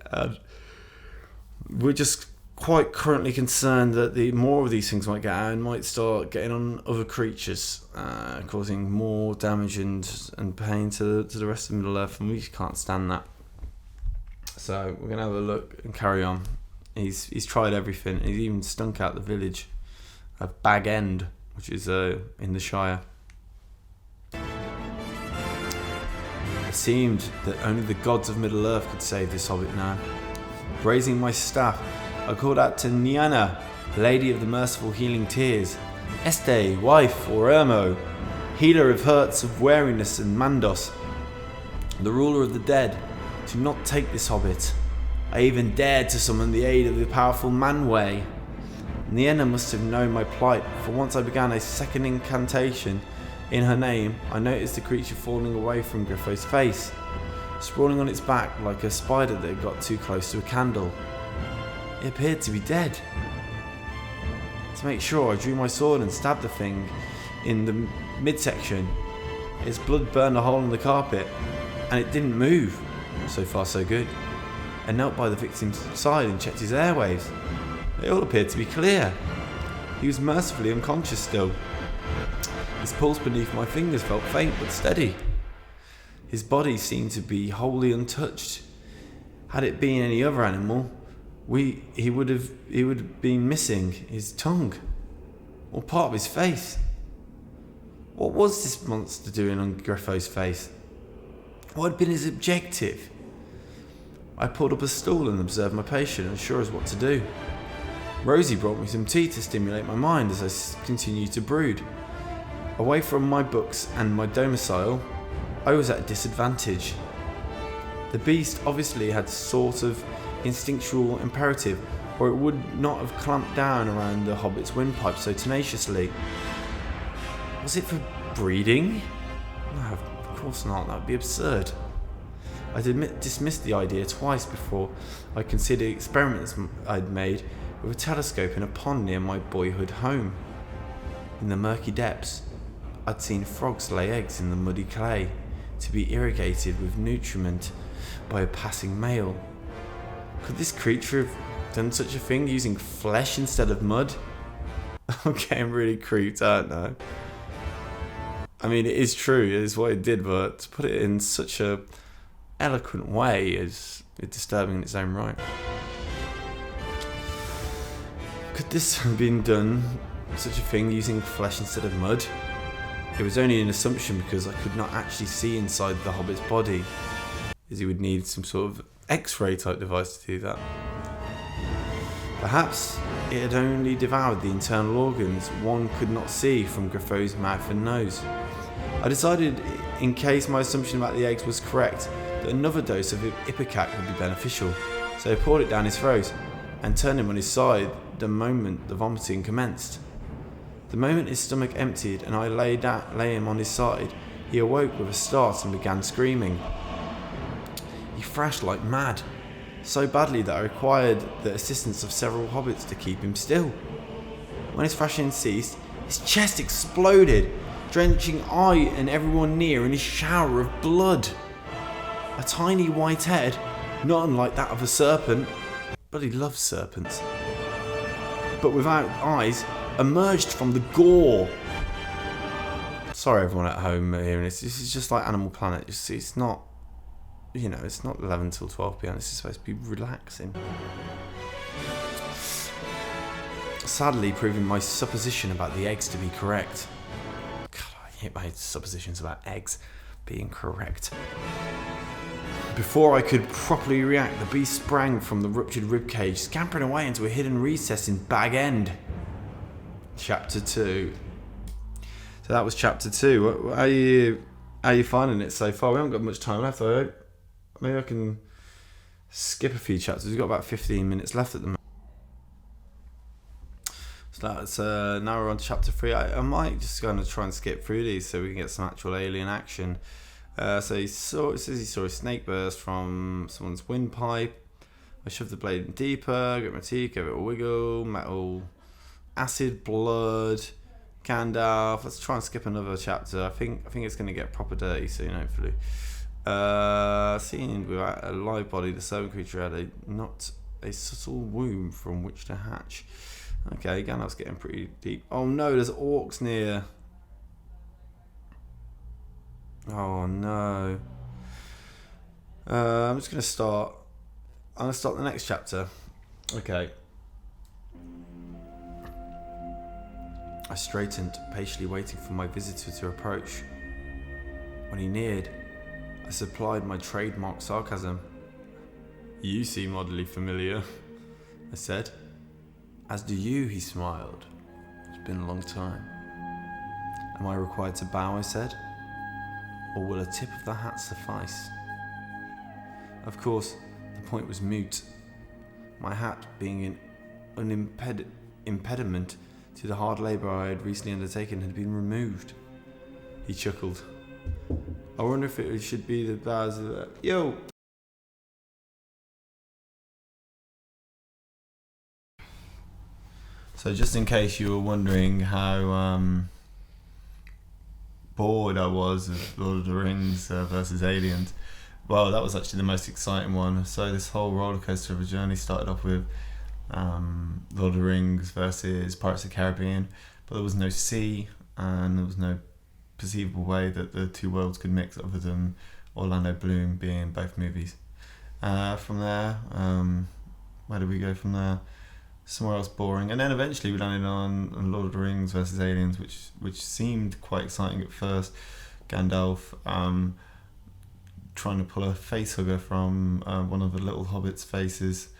We're just quite currently concerned that the more of these things might get out and might start getting on other creatures, causing more damage and pain to the rest of Middle-earth, and we just can't stand that. So we're going to have a look and carry on. He's tried everything. He's even stunk out the village of Bag End, which is in the Shire. It seemed that only the gods of Middle-earth could save this hobbit now. Raising my staff, I called out to Niana, Lady of the Merciful Healing Tears, Este, wife or Ermo, healer of hurts of weariness and Mandos, the ruler of the dead, do not take this hobbit. I even dared to summon the aid of the powerful Manwë. Niana must have known my plight, for once I began a second incantation in her name, I noticed the creature falling away from Griffo's face, sprawling on its back like a spider that had got too close to a candle. It appeared to be dead. To make sure, I drew my sword and stabbed the thing in the midsection. Its blood burned a hole in the carpet, and it didn't move. So far so good. I knelt by the victim's side and checked his airwaves. They all appeared to be clear. He was mercifully unconscious still. His pulse beneath my fingers felt faint but steady. His body seemed to be wholly untouched. Had it been any other animal, he would have been missing his tongue, or part of his face. What was this monster doing on Griffo's face? What had been his objective? I pulled up a stool and observed my patient, unsure as what to do. Rosie brought me some tea to stimulate my mind as I continued to brood. Away from my books and my domicile, I was at a disadvantage. The beast obviously had sort of instinctual imperative, or it would not have clamped down around the hobbit's windpipe so tenaciously. Was it for breeding? No, of course not, that would be absurd. I dismissed the idea twice before I considered experiments I'd made with a telescope in a pond near my boyhood home. In the murky depths, I'd seen frogs lay eggs in the muddy clay to be irrigated with nutriment by a passing male. Could this creature have done such a thing using flesh instead of mud? I'm getting really creeped out now. I mean, it is true, it is what it did, but to put it in such a eloquent way is disturbing in its own right. Could this have been done, such a thing, using flesh instead of mud? It was only an assumption because I could not actually see inside the hobbit's body, as he would need some sort of X-ray type device to do that. Perhaps it had only devoured the internal organs one could not see from Griffo's mouth and nose. I decided, in case my assumption about the eggs was correct, that another dose of ipecac would be beneficial, so I poured it down his throat and turned him on his side the moment the vomiting commenced. The moment his stomach emptied and I lay him on his side, he awoke with a start and began screaming. He thrashed like mad, so badly that I required the assistance of several hobbits to keep him still. When his thrashing ceased, his chest exploded drenching I and everyone near in a shower of blood. A tiny white head, not unlike that of a serpent, but he loves serpents, but without eyes, emerged from the gore. Sorry everyone at home hearing this. This is just like Animal Planet. It's not, it's not 11 till 12 p.m. This is supposed to be relaxing. Sadly, proving my supposition about the eggs to be correct. God, I hate my suppositions about eggs being correct. Before I could properly react, the beast sprang from the ruptured ribcage, scampering away into a hidden recess in Bag End. Chapter 2. So that was chapter 2. How are you finding it so far? We haven't got much time left, though. Maybe I can skip a few chapters. We've got about 15 minutes left at the moment. So that's now we're on to chapter 3. I might just going to try and skip through these so we can get some actual alien action. So it says he saw a snake burst from someone's windpipe. I shoved the blade in deeper, got my teeth, gave it a wiggle, metal, acid, blood, Gandalf. Let's try and skip another chapter. I think it's going to get proper dirty soon, hopefully. Seen without a live body, the servant creature had not a subtle womb from which to hatch. Okay, Gandalf's getting pretty deep. Oh no, there's orcs near. Oh no. I'm just going to start. I'm going to start the next chapter. Okay. I straightened, patiently waiting for my visitor to approach. When he neared, I supplied my trademark sarcasm. You seem oddly familiar, I said. As do you, he smiled. It's been a long time. Am I required to bow, I said? Or will a tip of the hat suffice? Of course, the point was moot. My hat, being an impediment to the hard labour I had recently undertaken, had been removed. He chuckled. I wonder if it should be the bows of that. Yo! So just in case you were wondering how bored I was of Lord of the Rings versus Aliens, well, that was actually the most exciting one. So this whole roller coaster of a journey started off with Lord of the Rings versus Pirates of the Caribbean, but there was no sea and there was no perceivable way that the two worlds could mix other than Orlando Bloom being in both movies. From there, where did we go from there? Somewhere else boring, and then eventually we landed on Lord of the Rings versus Aliens, which seemed quite exciting at first. Gandalf trying to pull a face hugger from one of the little hobbits' faces,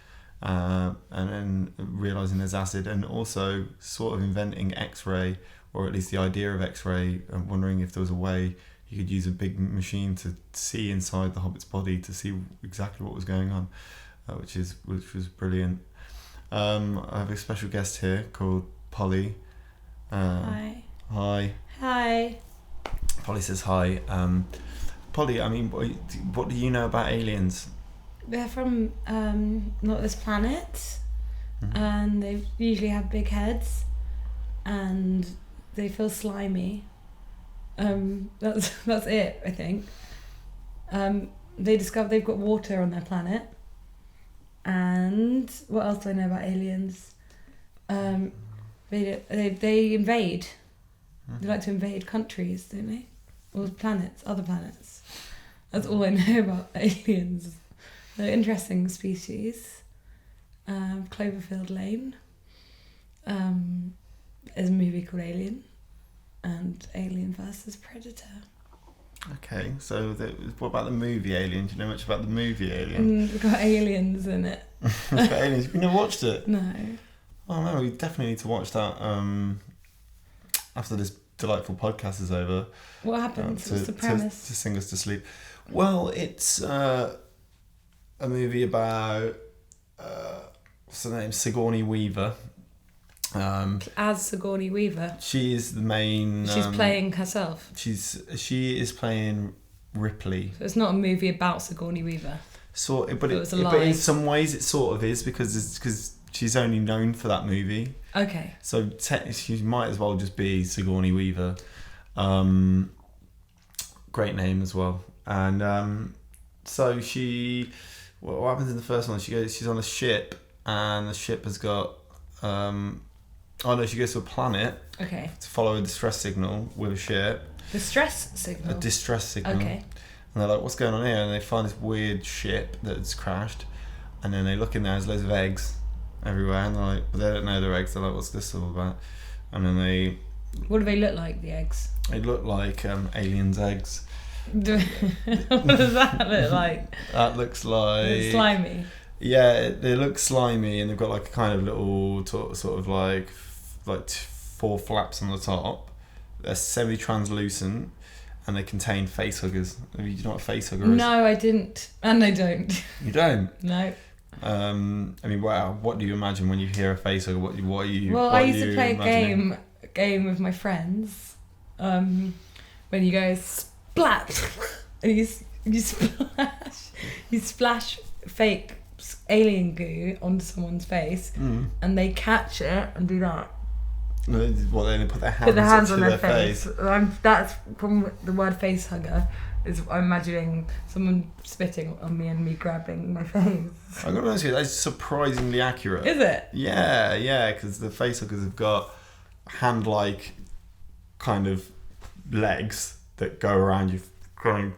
and then realising there's acid, and also sort of inventing X-ray, or at least the idea of X-ray, and wondering if there was a way you could use a big machine to see inside the hobbit's body to see exactly what was going on, which was brilliant. I have a special guest here called Polly. Hi. Hi. Hi. Polly says hi. Polly, I mean, what do you know about aliens? They're from not this planet, and they usually have big heads, and they feel slimy. That's it, I think. They discovered they've got water on their planet. And what else do I know about aliens? They invade. They like to invade countries, don't they? Or planets, other planets. That's all I know about aliens. They're interesting species. Cloverfield Lane. There's a movie called Alien, and Alien versus Predator. Okay, so what about the movie Alien? Do you know much about the movie Alien? It's got aliens in it. It's got aliens. Have you never watched it? No. Oh no, we definitely need to watch that after this delightful podcast is over. What happens? What's the premise? To sing us to sleep. Well, it's a movie about what's her name? Sigourney Weaver. As Sigourney Weaver. She is the main. She's playing herself. She is playing Ripley. So it's not a movie about Sigourney Weaver. But in some ways it sort of is because she's only known for that movie. Okay. So technically she might as well just be Sigourney Weaver. Great name as well. And so she, what happens in the first one? She's on a ship, and the ship has got. She goes to a planet. Okay. To follow a distress signal with a ship. Distress signal. A distress signal. Okay. And they're like, "What's going on here?" And they find this weird ship that's crashed, and then they look in there. There's loads of eggs everywhere, and they're like, but they don't know they're eggs. They're like, "What's this all about?" And then they. What do they look like? The eggs. They look like aliens' eggs. What does that look like? That looks like Slimy. Yeah, they look slimy, and they've got like a kind of little sort of like 4 flaps on the top. They're semi-translucent, and they contain face huggers. Do you know what a face hugger is? No, I didn't, and I don't. You don't? No. I mean, wow. What do you imagine when you hear a face hugger? What are you? Well, what I are used to you play imagining? a game with my friends. When you go splat, and you splash fake alien goo onto someone's face, and they catch it and do that. No, well, they put their Hands to on their face. face. That's from the word face hugger. I'm imagining someone spitting on me and me grabbing my face. I'm gonna be honest with you, that's surprisingly accurate. Is it? Yeah, because the face huggers have got hand-like kind of legs that go around you, hug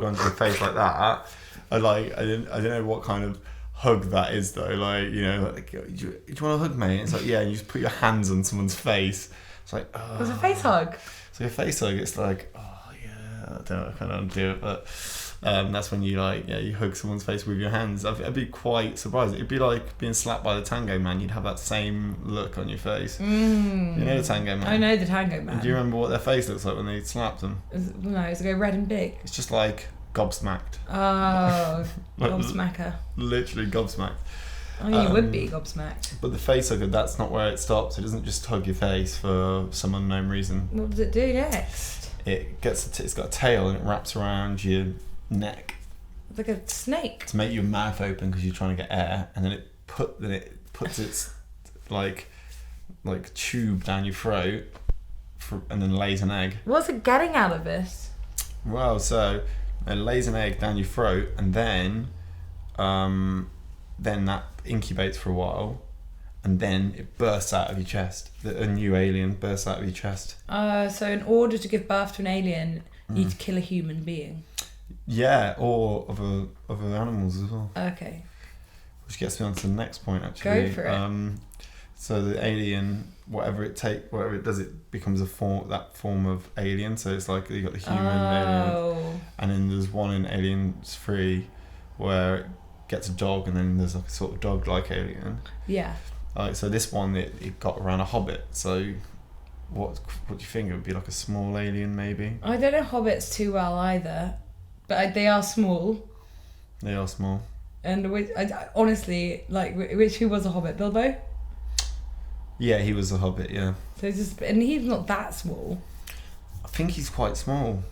onto your face like that. I don't know what kind of hug that is though. Like, you know, like, do you want a hug, mate? It's like, yeah, and you just put your hands on someone's face. It's like, oh. It was a face hug. It's like a face hug. It's like, oh yeah, I don't know do it, but that's when you you hug someone's face with your hands. I'd be quite surprised. It'd be like being slapped by the Tango Man. You'd have that same look on your face. You know the Tango Man? I know the Tango Man. Do you remember what their face looks like when they slapped them? No, it's go red and big. It's just like gobsmacked. Oh, gobsmacker. Literally gobsmacked. Oh, you would be gobsmacked. But the face hugger, that's not where it stops. It doesn't just hug your face for some unknown reason. What does it do next? It's got a tail, and it wraps around your neck. It's like a snake. To make your mouth open because you're trying to get air, and then it puts its like tube down your throat, and then lays an egg. What's it getting out of this? Well, so it lays an egg down your throat, and then that incubates for a while, and then it bursts out of your chest. A new alien bursts out of your chest. So in order to give birth to an alien, you need to kill a human being. Yeah, or other animals as well. Okay. Which gets me on to the next point, actually. Go for it. So the alien, whatever it does, it becomes that form of alien. So it's like you got the human alien, and then there's one in Aliens 3 where it gets a dog, and then there's like a sort of dog-like alien. Yeah. So this one, it got around a hobbit. So what do you think? It would be like a small alien, maybe? I don't know hobbits too well either, but they are small. They are small. And honestly, who was a hobbit? Bilbo? Yeah, he was a hobbit, yeah. So and he's not that small. I think he's quite small.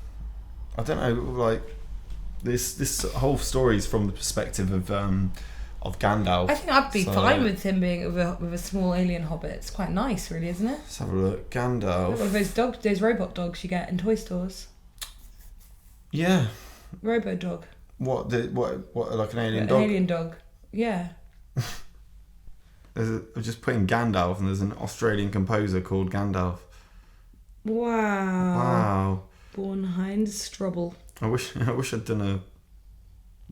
I don't know, like this whole story is from the perspective of Gandalf. I think I'd be fine with him being with a small alien hobbit. It's quite nice, really, isn't it? Let's have a look. Gandalf. One of those robot dogs you get in toy stores. Yeah. Robo dog. What like an alien dog? An alien dog. Yeah. I'm just putting Gandalf, and there's an Australian composer called Gandalf. Wow. Born Hind Strubble. I wish I'd done a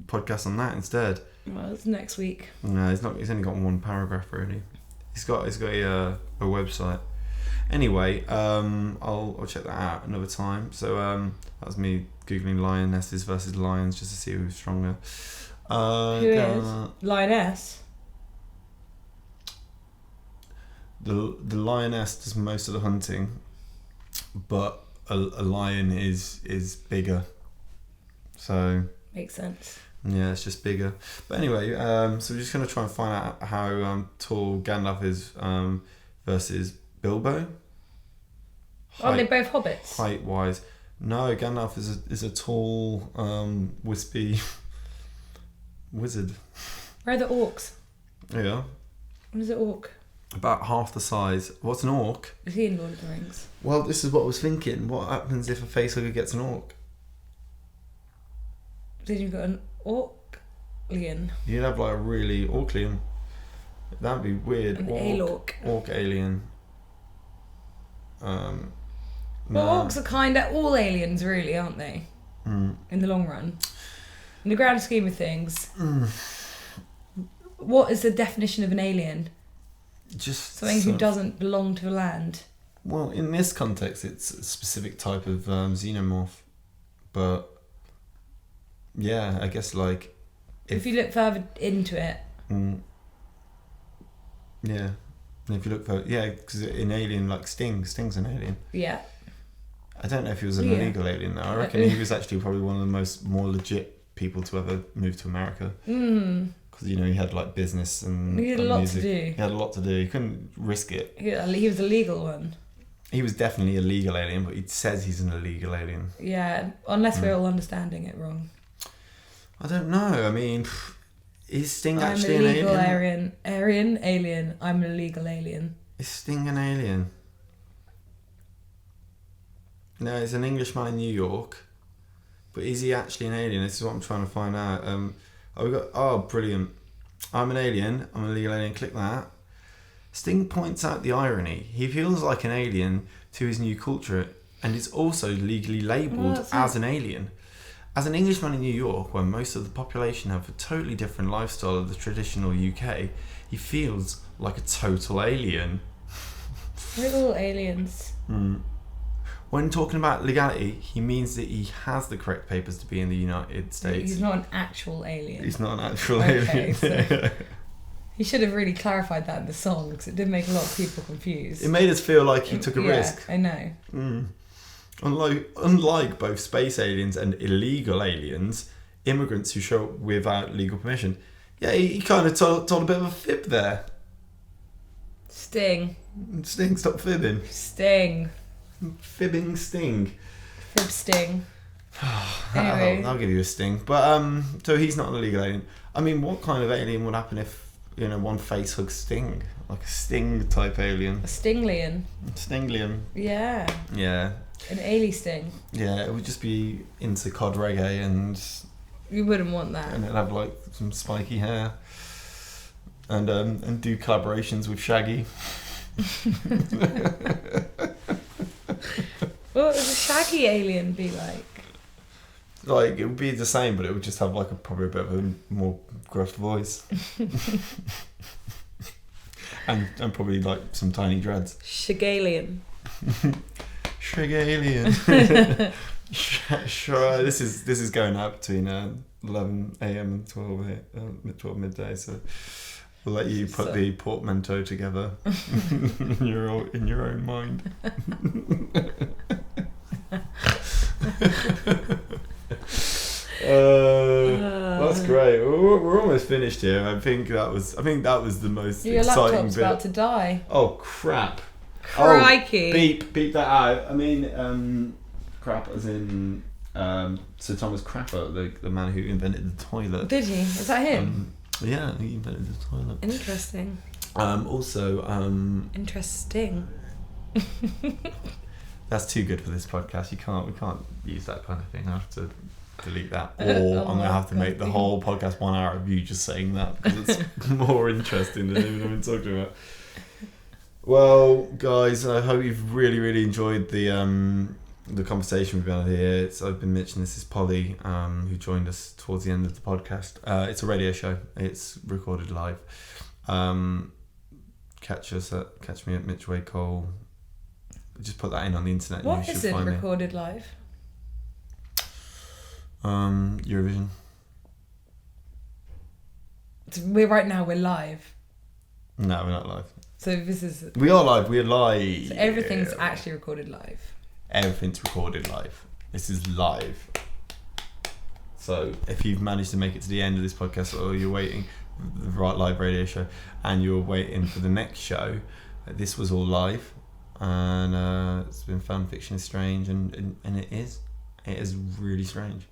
podcast on that instead. Well, it's next week. No, he's only got one paragraph really. He's got a website. Anyway, I'll check that out another time. So that was me googling lionesses versus lions just to see who's stronger. Who is lioness? The lioness does most of the hunting, but a lion is bigger. So makes sense. Yeah, it's just bigger. But anyway, so we're just gonna try and find out how tall Gandalf is versus Bilbo. Aren't they both hobbits? Height wise, no. Gandalf is a tall, wispy wizard. Where are the orcs? Yeah. What is an orc? About half the size. What's an orc? Is he in Lord of the Rings? Well, this is what I was thinking. What happens if a facehugger gets an orc? Then you've got an orc-lion. You'd have like a really orclian. That'd be weird. An alorc. Orc alien. Well, no. orcs are kind of all aliens, really, aren't they? In the long run. In the grand scheme of things. What is the definition of an alien? Just Something who doesn't belong to the land. Well, in this context, it's a specific type of xenomorph. But yeah, I guess like If you look further into it. Yeah. And if you look for because an alien like Sting's an alien. Yeah. I don't know if he was an illegal alien though. I reckon he was actually probably one of the more legit people to ever move to America. Because he had like business and he had a lot music. to do. He had a lot to do. He couldn't risk it. He was a legal one. He was definitely a legal alien, but he says he's an illegal alien. Yeah, unless we're all understanding it wrong. I don't know. I mean, is Sting I'm actually a an legal alien? alien. I'm a legal alien. Is Sting an alien? No, he's an Englishman in New York. But is he actually an alien? This is what I'm trying to find out. Brilliant. I'm an alien. I'm a legal alien. Click that. Sting points out the irony. He feels like an alien to his new culture and is also legally labelled as an alien. As an Englishman in New York, where most of the population have a totally different lifestyle of the traditional UK, he feels like a total alien. We're all aliens. When talking about legality, he means that he has the correct papers to be in the United States. He's not an actual alien. He's not an actual Okay, alien. so he should have really clarified that in the song because it did make a lot of people confused. It made us feel like he took a risk. I know. Unlike both space aliens and illegal aliens, immigrants who show up without legal permission. Yeah, he kind of told a bit of a fib there. Sting. Sting, stop fibbing. Sting. Fibbing Sting. Fib Sting. Anyway. I'll give you a sting. But so he's not an illegal alien. I mean, what kind of alien would happen if one face hugs Sting, like a Sting type alien? A Stinglian. Stinglian. Yeah. Yeah. An alien Sting. Yeah, it would just be into cod reggae and You wouldn't want that. it'd have like some spiky hair and do collaborations with Shaggy. What would a shaggy alien be like? Like it would be the same, but it would just have like probably a bit of a more gruff voice, and probably like some tiny dreads. Shagalian. Shagalian. This is going out between 11 a.m. and 12 midday. So we'll let you put the portmanteau together in your own mind. That's great. We're almost finished here. I think that was the most Your exciting laptop's bit. about to die. Oh crap! Crikey! Oh, beep that out. I mean, crap as in Sir Thomas Crapper, the man who invented the toilet. Did he? Is that him? Yeah, he invented the toilet. Interesting. Interesting. That's too good for this podcast. We can't use that kind of thing. I have to delete that, or Oh I'm gonna have to my make the God. whole podcast 1 hour of you just saying that because it's more interesting than even I'm talking about. Well, guys, I hope you've really, really enjoyed the conversation we've had here. I've been Mitch, and this is Polly, who joined us towards the end of the podcast. It's a radio show. It's recorded live. Catch me at Mitch Way Cole. Just put that in on the internet. What and you is should it find recorded live? Eurovision. Right now we're live. No, we're not live. So this is. We are live. We're live. So everything's actually recorded live. Everything's recorded live. This is live. So if you've managed to make it to the end of this podcast, or you're waiting the right live radio show, and you're waiting for the next show, this was all live, and it's been Fan Fiction is Strange, and it is really strange.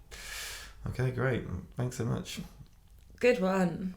Okay, great. Thanks so much. Good one.